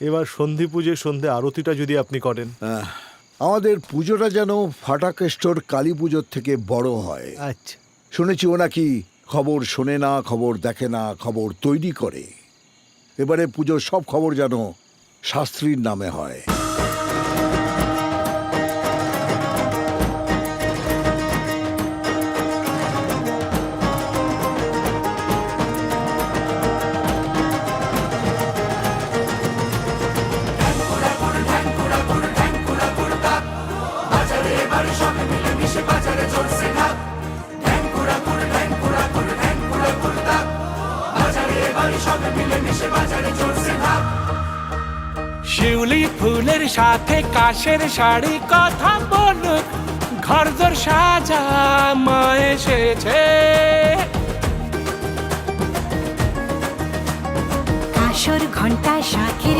এবার সন্ধি পুজোর সন্ধে আরতিটা যদি আপনি করেন। আমাদের পুজোটা যেন ফাটাকেষ্টর কালী পুজোর থেকে বড় হয়। আচ্ছা। শুনেছি ও নাকি খবর শোনে না, খবর দেখে না, খবর তৈরি করে। এবারে পুজোর সব খবর যেন শাস্ত্রীর নামে হয়। শিউলি ফুলের সাথে কাশের শাড়ি কথা বলুক, ঘরদোর সাজা মা এসেছে। কাসর ঘন্টা শাঁখের